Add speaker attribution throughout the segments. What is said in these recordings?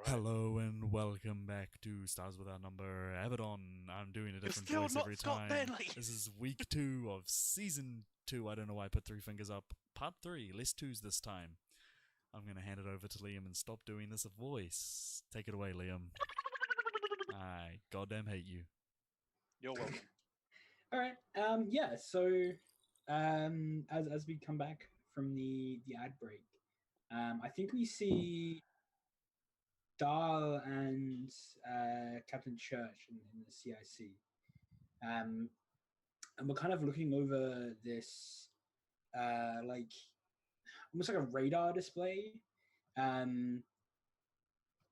Speaker 1: Right.
Speaker 2: Hello and welcome back to Stars Without Number Abaddon. I'm doing a
Speaker 1: You're
Speaker 2: different
Speaker 1: still
Speaker 2: voice
Speaker 1: not
Speaker 2: every
Speaker 1: Scott
Speaker 2: time.
Speaker 1: Bentley.
Speaker 2: This is week 2 of season 2. I don't know why I put three fingers up. Part 3, less twos this time. I'm going to hand it over to Liam and stop doing this voice. Take it away, Liam. I goddamn hate you.
Speaker 1: You're welcome.
Speaker 3: All right. Yeah. So, as we come back from the ad break, I think we see Dahl and Captain Church in the CIC, and we're kind of looking over this, like almost like a radar display, um,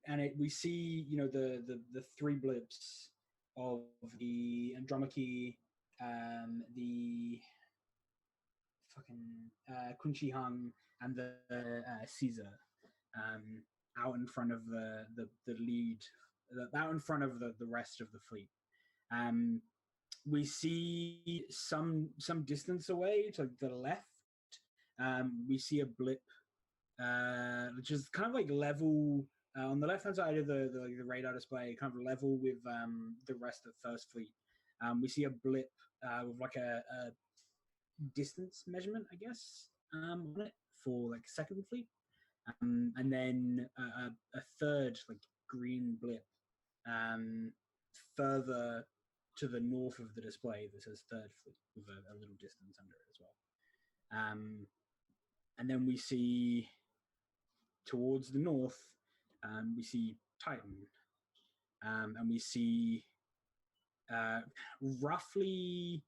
Speaker 3: and we see the three blips of the Andromache, the fucking Kunchi Hung and the Caesar, out in front of the lead, out in front of the rest of the fleet. We see some distance away to the left. We see a blip, which is kind of like level on the left hand side of the radar display, kind of level with the rest of First Fleet. We see a blip with like a distance measurement, I guess, on it for like Second Fleet, and then a third like green blip further to the north of the display that says Third Fleet with a little distance under it as well. And then we see towards the north, we see Titan, and we see roughly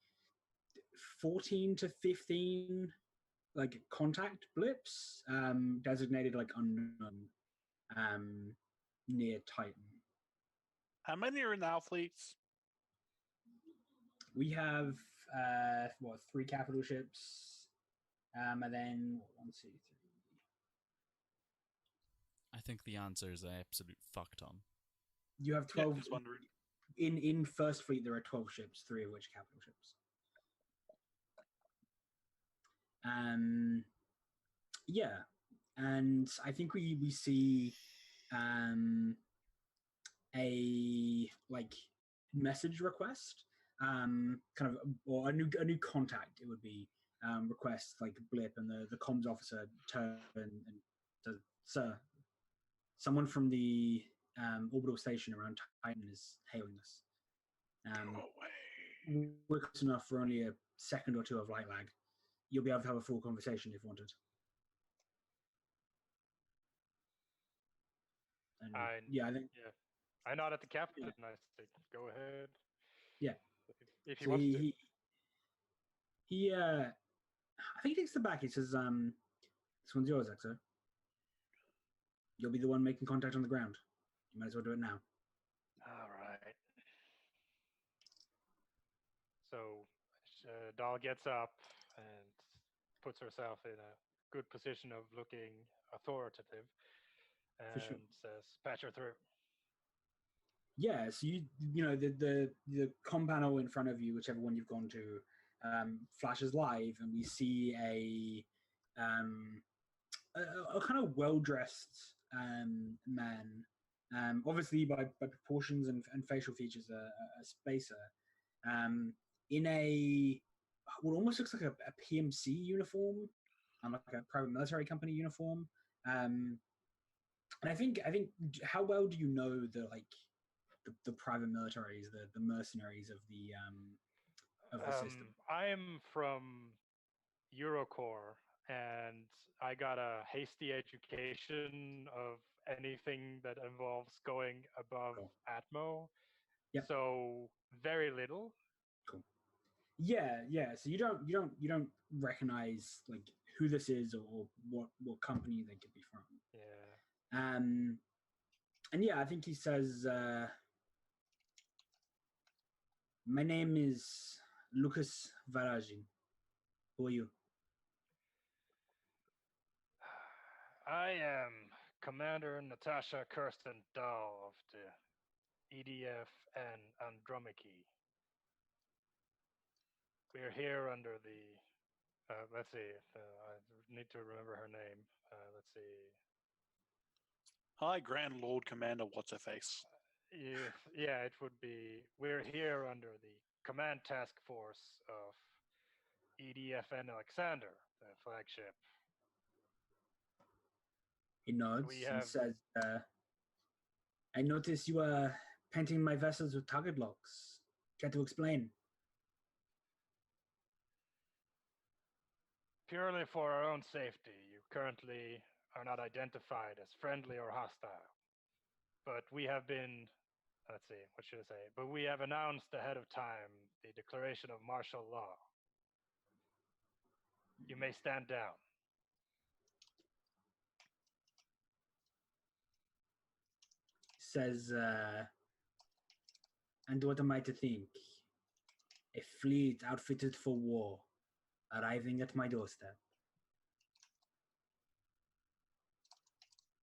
Speaker 3: 14 to 15 like contact blips, designated like unknown, near Titan.
Speaker 1: How many are in our fleets?
Speaker 3: We have three capital ships, and then one, two, three.
Speaker 2: I think the answer is an absolute fuck ton.
Speaker 3: You have 12.
Speaker 1: Yeah, just wondering.
Speaker 3: In First Fleet, there are 12 ships, 3 of which capital ships. Yeah, and I think we see a like message request, kind of, or a new contact. It would be request like blip, and the comms officer turn and says, "Sir, someone from the orbital station around Titan is hailing us.
Speaker 1: Go away.
Speaker 3: We're close enough for only a second or two of light lag. You'll be able to have a full conversation if wanted." And
Speaker 1: I think. Yeah. I nod at the captain and I say, "Go ahead."
Speaker 3: Yeah.
Speaker 1: If he
Speaker 3: so
Speaker 1: wants to.
Speaker 3: He I think he takes the back. He says, "This one's yours, Exo. You'll be the one making contact on the ground. You might as well do it now."
Speaker 1: All right. So Dahl gets up and puts herself in a good position of looking authoritative and says, "Patch her through."
Speaker 3: Yeah, so you know the comm panel in front of you, whichever one you've gone to, flashes live, and we see a kind of well-dressed man, obviously by proportions and facial features, a spacer, in a what almost looks like a PMC uniform, like a private military company uniform. And I think how well do you know the private militaries, the mercenaries of the system?
Speaker 1: I am from Eurocorps, and I got a hasty education of anything that involves going above
Speaker 3: Cool.
Speaker 1: Atmo.
Speaker 3: Yep.
Speaker 1: So very little.
Speaker 3: Cool. Yeah. So you don't recognize like who this is or what company they could be from.
Speaker 1: Yeah.
Speaker 3: And yeah, I think he says, "My name is Lucas Varajin. Who are you?"
Speaker 1: I am Commander Natasha Kirsten Dahl of the EDF and Andromache. We're here under the. Let's see. I need to remember her name. Let's see.
Speaker 4: Hi, Grand Lord Commander What's-Her-Face.
Speaker 1: Yeah, it would be. We're here under the command task force of EDFN Alexander, the flagship.
Speaker 3: He nods
Speaker 1: We
Speaker 3: and
Speaker 1: have
Speaker 3: says, I notice you are painting my vessels with target locks. Care to explain?
Speaker 1: purely for our own safety. You currently are not identified as friendly or hostile, but we have been. Let's see, what should I say? But we have announced ahead of time the declaration of martial law. You may stand down.
Speaker 3: Says, and what am I to think? A fleet outfitted for war, arriving at my doorstep.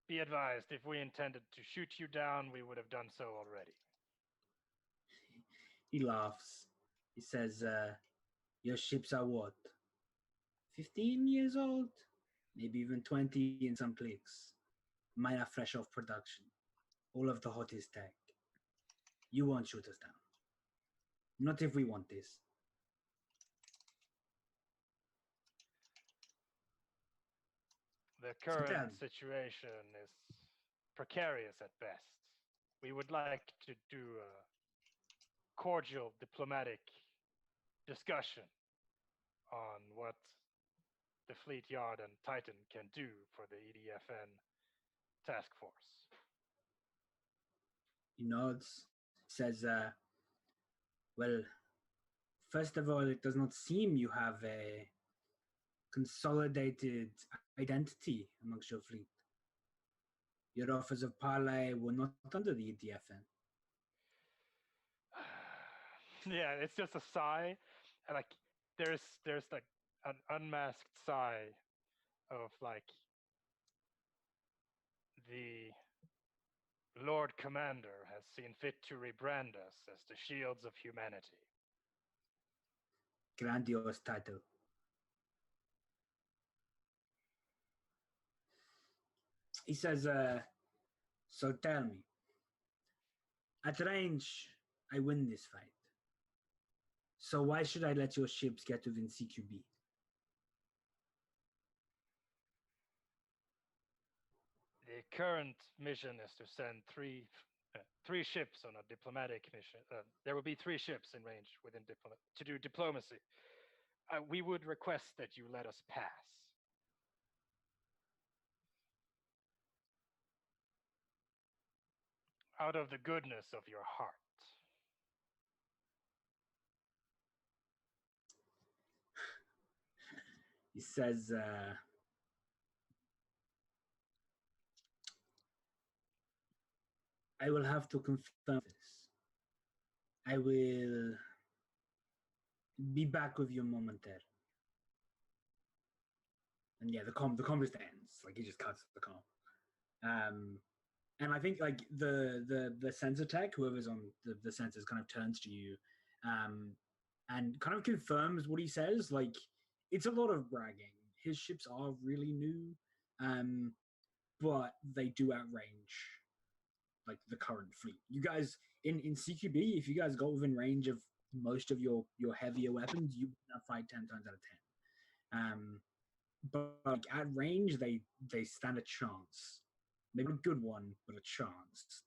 Speaker 1: Be advised, if we intended to shoot you down, we would have done so already.
Speaker 3: He laughs. He says, your ships are what? 15 years old? Maybe even 20 in some cliques. Mine are fresh off production. All of the hottest tech. You won't shoot us down. Not if we want this.
Speaker 1: The current situation is precarious at best. We would like to do a cordial diplomatic discussion on what the Fleet Yard and Titan can do for the EDFN task force.
Speaker 3: He nods, says, well, first of all, it does not seem you have a consolidated identity amongst your fleet. Your offers of parley were not under the EDFN.
Speaker 1: Yeah, it's just a sigh, and like there's like an unmasked sigh of like the Lord Commander has seen fit to rebrand us as the shields of humanity.
Speaker 3: Grandiose title. He says, so tell me, at range, I win this fight. So why should I let your ships get within CQB?
Speaker 1: The current mission is to send three ships on a diplomatic mission. There will be 3 ships in range within to do diplomacy. We would request that you let us pass. Out of the goodness of your heart.
Speaker 3: He says, I will have to confirm this. I will be back with you momentarily. And yeah, the com just ends. Like he just cuts the com. And I think like the sensor tech, whoever's on the sensors, kind of turns to you, and kind of confirms what he says. Like it's a lot of bragging. His ships are really new, but they do outrange like the current fleet. You guys in CQB, if you guys got within range of most of your heavier weapons, you would fight 10 times out of 10. But like, at range, they stand a chance. Maybe a good one, but a chance.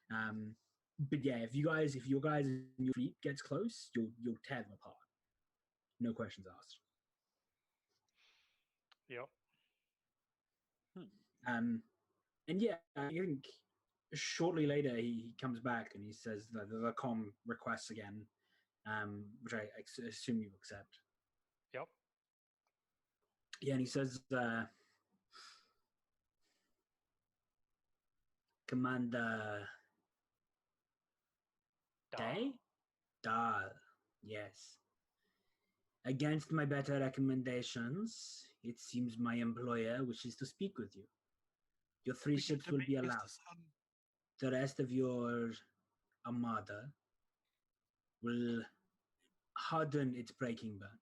Speaker 3: But yeah, if your guys in your fleet gets close, you'll tear them apart. No questions asked.
Speaker 1: Yep.
Speaker 3: And yeah, I think shortly later he comes back and he says that the com requests again, which I assume you accept.
Speaker 1: Yep.
Speaker 3: Yeah, and he says, Commander Day? Dahl, yes. Against my better recommendations, it seems my employer wishes to speak with you. Your 3 ships will be allowed. The rest of your armada will harden its breaking burn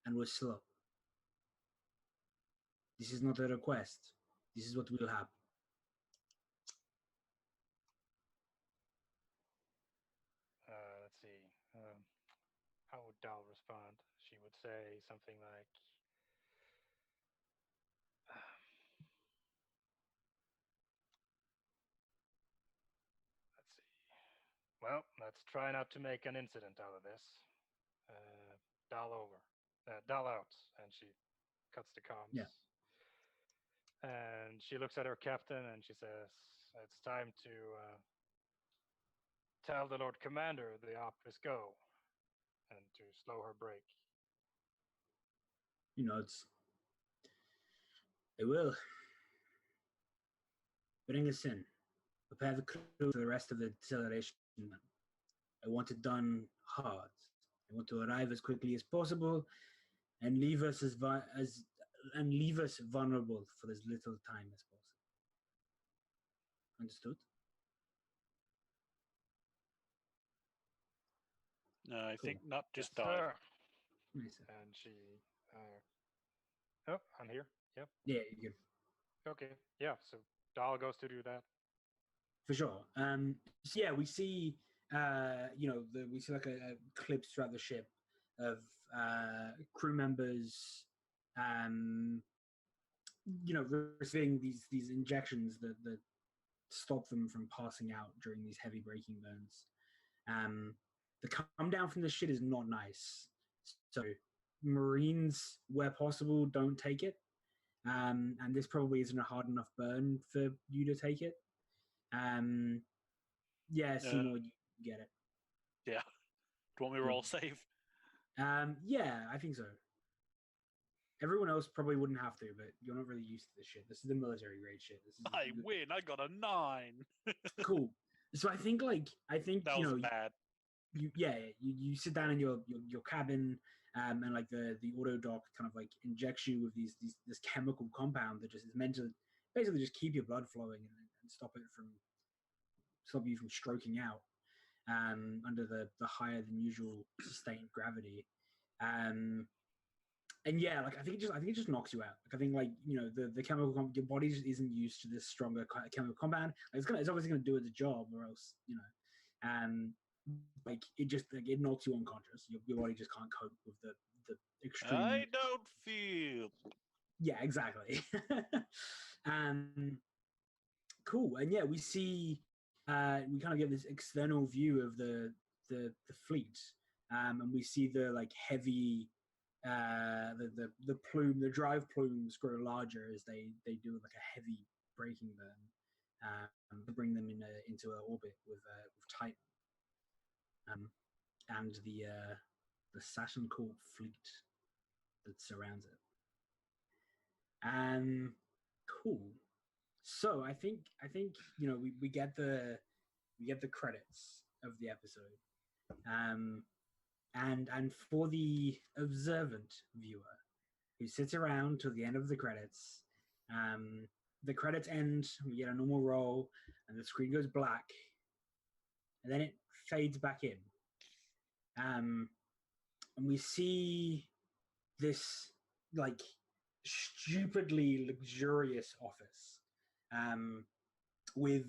Speaker 3: and will slow. This is not a request. This is what will happen.
Speaker 1: Dal respond. She would say something like, let's see. Well, let's try not to make an incident out of this. Dal over. Dal out. And she cuts the comms.
Speaker 3: Yeah.
Speaker 1: And she looks at her captain and she says, it's time to tell the Lord Commander the op is go. And to slow her break.
Speaker 3: He nods. They will. Bring us in. Prepare the crew for the rest of the deceleration. I want it done hard. I want to arrive as quickly as possible and leave us leave us vulnerable for as little time as possible. Understood?
Speaker 4: No, I think not just
Speaker 1: yes,
Speaker 4: die.
Speaker 1: sir.
Speaker 3: Nice.
Speaker 1: And she, oh, I'm here. Yep.
Speaker 3: Yeah, you good.
Speaker 1: Okay. Yeah. So Dal goes to do that.
Speaker 3: For sure. So yeah, we see, we see like a clips throughout the ship of crew members, receiving these injections that stop them from passing out during these heavy braking burns. The come down from the shit is not nice. So Marines, where possible, don't take it. And this probably isn't a hard enough burn for you to take it. Yeah, Seymour, you get it.
Speaker 4: Yeah. Do you want me to roll save?
Speaker 3: Yeah, I think so. Everyone else probably wouldn't have to, but you're not really used to this shit. This is the military grade shit.
Speaker 4: I win. I got a 9.
Speaker 3: Cool. So I think
Speaker 4: that was bad.
Speaker 3: You sit down in your cabin, and like the auto dock kind of like injects you with this chemical compound that just is meant to basically just keep your blood flowing and stop you from stroking out under the higher than usual sustained gravity. And yeah, like I think it just knocks you out. Like I think the chemical your body just isn't used to this stronger chemical compound. Like, it's obviously going to do its job, or else it knocks you unconscious. Your body just can't cope with the extreme.
Speaker 4: I don't feel.
Speaker 3: Yeah, exactly. Cool. And yeah, we see we kind of get this external view of the fleet, and we see the like heavy the drive plumes grow larger as they do like a heavy braking burn to bring them into an orbit with Titan and the Saturn Corp fleet that surrounds it. Cool. So I think we get the credits of the episode, and for the observant viewer who sits around till the end of the credits, the credits end. We get a normal roll, and the screen goes black, and then it fades back in, and we see this like stupidly luxurious office with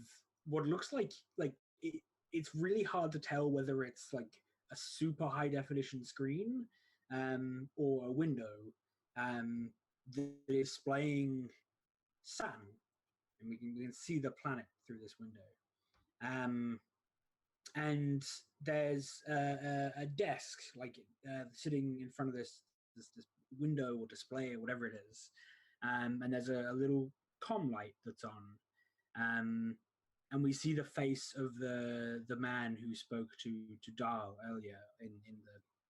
Speaker 3: what looks like it's really hard to tell whether it's like a super high definition screen or a window that is displaying Saturn, and we can see the planet through this window. And there's a desk sitting in front of this window or display or whatever it is, and there's a little comm light that's on, and we see the face of the man who spoke to Dal earlier in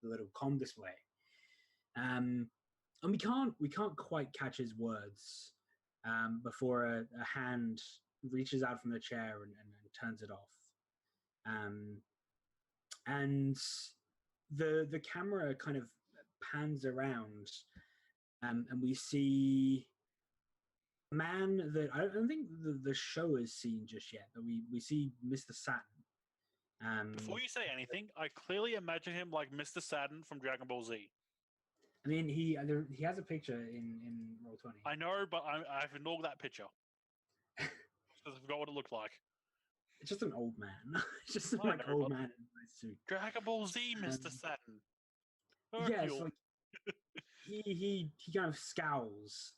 Speaker 3: the little comm display, and we can't quite catch his words before a hand reaches out from the chair and turns it off, and the camera kind of pans around, and we see a man that I don't think the show has seen just yet, but we see Mr. Saturn.
Speaker 4: Before you say anything, I clearly imagine him like Mr. Saturn from Dragon Ball Z.
Speaker 3: I mean, he has a picture in Roll20.
Speaker 4: I know, but I've ignored that picture because I forgot what it looked like.
Speaker 3: It's just an old man. It's just old man in a nice suit.
Speaker 4: Dragon Ball Z, Mr. Saturn.
Speaker 3: Yes, like he kind of scowls,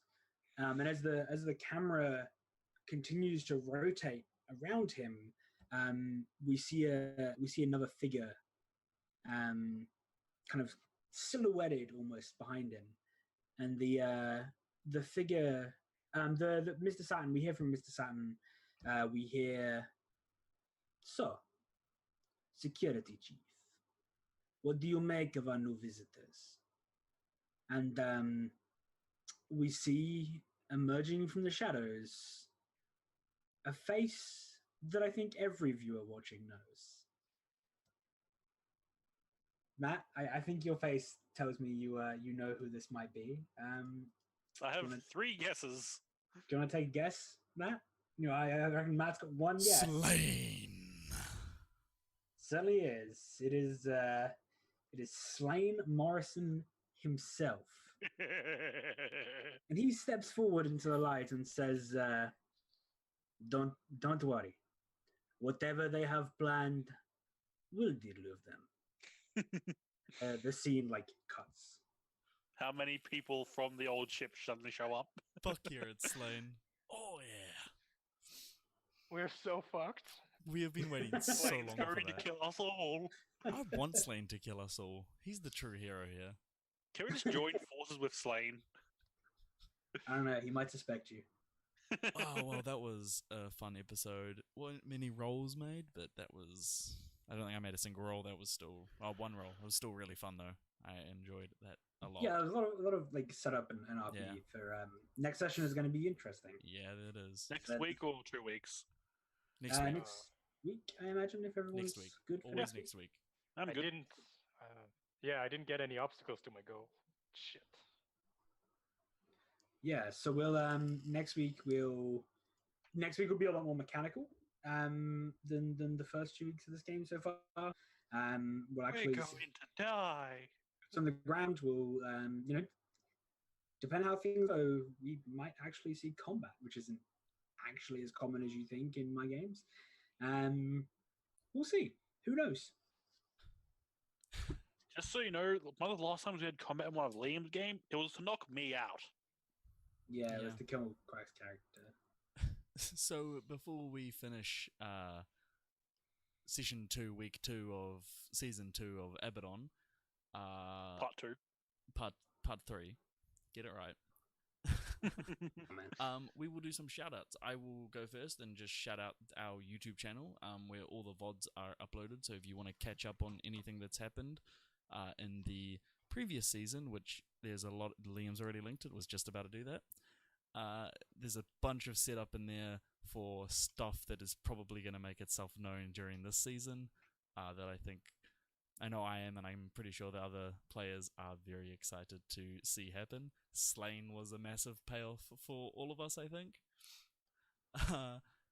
Speaker 3: and as the camera continues to rotate around him, we see another figure, kind of silhouetted almost behind him, and the figure, the Mr. Saturn. We hear from Mr. Saturn. We hear, so, security chief, what do you make of our new visitors? And we see emerging from the shadows a face that I think every viewer watching knows. Matt, I think your face tells me you know who this might be.
Speaker 4: I have 3 guesses.
Speaker 3: Do you want to take a guess, Matt? I reckon Matt's got one guess.
Speaker 2: Slain.
Speaker 3: Certainly is. It is Slain Morrison himself. And he steps forward into the light and says, Don't worry. Whatever they have planned, we'll deal with them. The scene cuts.
Speaker 4: How many people from the old ship suddenly show up?
Speaker 2: Fuck yeah, it's Slain. Oh yeah.
Speaker 1: We're so fucked.
Speaker 2: We have been waiting so long for
Speaker 4: going
Speaker 2: that.
Speaker 4: to kill us all.
Speaker 2: I want Slain to kill us all. He's the true hero here.
Speaker 4: Can we just join forces with Slain?
Speaker 3: I don't know. He might suspect you.
Speaker 2: Oh, well, that was a fun episode. Weren't many rolls made, but that was... I don't think I made a single roll. That was still... Oh, one roll. It was still really fun, though. I enjoyed that a lot.
Speaker 3: Yeah, there's a lot of setup and RP for... next session is going to be interesting.
Speaker 2: Yeah, it is.
Speaker 4: Next week or 2 weeks?
Speaker 2: Next week.
Speaker 3: Next week, I imagine, if everyone's
Speaker 2: Next week.
Speaker 3: good.
Speaker 2: Always next week.
Speaker 4: I'm good.
Speaker 1: I didn't get any obstacles to my goal. Shit.
Speaker 3: Yeah, so we'll next week will be a lot more mechanical than the first 2 weeks of this game so far. We'll actually
Speaker 4: We're going to die.
Speaker 3: on the ground. We'll depending how things go, we might actually see combat, which isn't actually as common as you think in my games. We'll see. Who knows?
Speaker 4: Just so you know, one of the last times we had combat in one of Liam's game, it was to knock me out.
Speaker 3: Yeah, it was to kill Quack's character.
Speaker 2: So before we finish session 2, week 2 of season 2 of Abaddon,
Speaker 4: Part 2.
Speaker 2: Part 3. Get it right. We will do some shout outs. I will go first and just shout out our YouTube channel where all the VODs are uploaded. So if you want to catch up on anything that's happened in the previous season, which there's a lot, Liam's already linked it, was just about to do that. There's a bunch of setup in there for stuff that is probably going to make itself known during this season that I know I am, and I'm pretty sure the other players are very excited to see happen. Slain was a massive payoff for all of us, I think.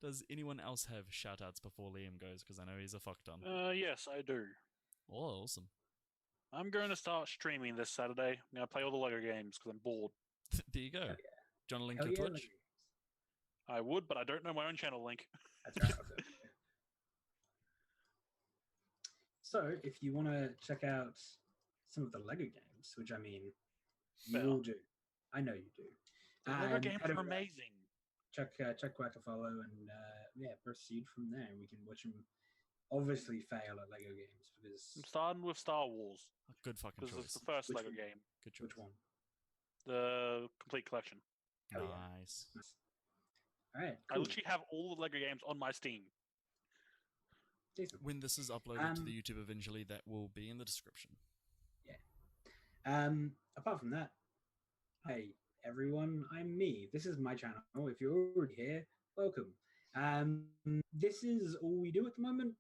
Speaker 2: Does anyone else have shout-outs before Liam goes? Because I know he's a fuckton.
Speaker 4: Yes, I do.
Speaker 2: Oh, awesome.
Speaker 4: I'm going to start streaming this Saturday. I'm going to play all the LEGO games because I'm bored.
Speaker 2: There you go.
Speaker 3: Yeah.
Speaker 2: Do you want to link your Twitch?
Speaker 4: I would, but I don't know my own channel link.
Speaker 3: That's right. So, if you want to check out some of the LEGO games, which I mean, you all do. I know you do.
Speaker 4: The LEGO games are amazing.
Speaker 3: Check Quack a follow and proceed from there. We can watch them obviously fail at LEGO games because
Speaker 4: I'm starting with Star Wars.
Speaker 2: A good fucking
Speaker 4: Because
Speaker 2: choice.
Speaker 4: it's the first
Speaker 3: Which
Speaker 4: LEGO
Speaker 3: one?
Speaker 4: game.
Speaker 2: Good choice.
Speaker 3: which one?
Speaker 4: The complete collection.
Speaker 3: Hell yeah.
Speaker 2: Nice.
Speaker 3: All right.
Speaker 4: I
Speaker 3: Cool.
Speaker 4: literally have all the LEGO games on my Steam.
Speaker 3: Decent.
Speaker 2: When this is uploaded to the YouTube eventually, that will be in the description.
Speaker 3: Apart from that, hey everyone, I'm me. This is my channel. If you're already here, welcome. This is all we do at the moment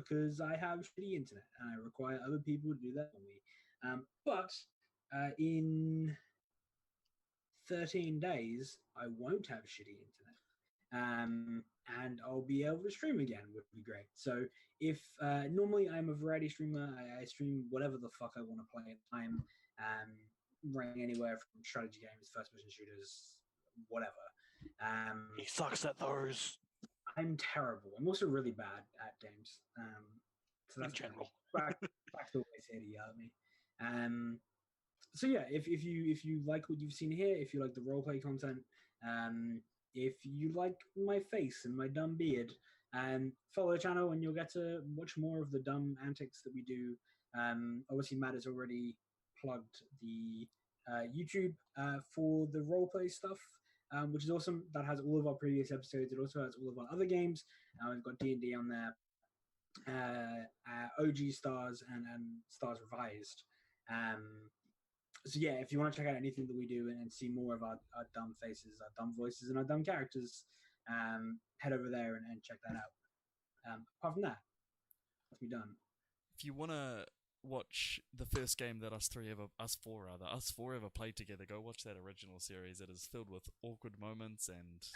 Speaker 3: because I have shitty internet and I require other people to do that for me. But in 13 days, I won't have shitty internet. And I'll be able to stream again, would be great. So if normally I'm a variety streamer, I stream whatever the fuck I want to play at the time, running anywhere from strategy games, first-person shooters, whatever.
Speaker 4: He sucks at those.
Speaker 3: I'm terrible. I'm also really bad at games. So that's
Speaker 4: in general.
Speaker 3: Back to always here to yell at me. So yeah, if you like what you've seen here, if you like the roleplay content, if you like my face and my dumb beard, follow the channel and you'll get to watch more of the dumb antics that we do. Obviously, Matt has already plugged the YouTube for the roleplay stuff, which is awesome. That has all of our previous episodes. It also has all of our other games. We've got D&D on there, OG Stars and Stars Revised. So yeah, if you want to check out anything that we do and see more of our dumb faces, our dumb voices, and our dumb characters, head over there and check that out. Apart from that, that's me done.
Speaker 2: If you want to watch the first game that us four ever played together, go watch that original series. It is filled with awkward moments and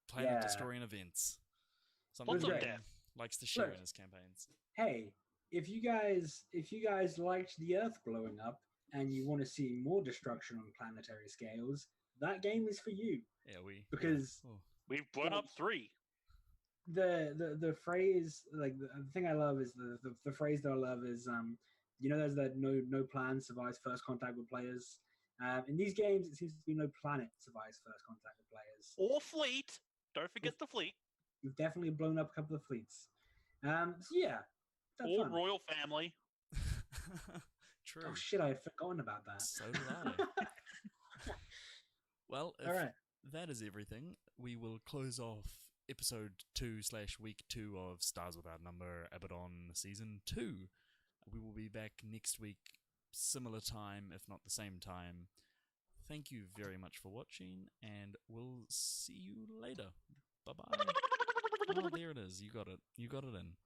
Speaker 2: planet-destroying events. Something Liam likes to share in his campaigns.
Speaker 3: Hey, if you guys liked the Earth blowing up and you want to see more destruction on planetary scales, that game is for you.
Speaker 2: Yeah,
Speaker 4: we've blown up 3.
Speaker 3: The phrase, like the thing I love is the phrase that I love is there's that no plan survives first contact with players. In these games, it seems to be no planet survives first contact with players.
Speaker 4: Or fleet. Don't forget the fleet.
Speaker 3: We've definitely blown up a couple of fleets. So yeah.
Speaker 4: Or royal family.
Speaker 2: True.
Speaker 3: Oh shit, I had forgotten about that.
Speaker 2: So did I. Well,
Speaker 3: all right.
Speaker 2: That is everything. We will close off episode 2/week 2 of Stars Without Number Abaddon Season 2. We will be back next week, similar time, if not the same time. Thank you very much for watching, and we'll see you later. Bye-bye. Oh, there it is. You got it in.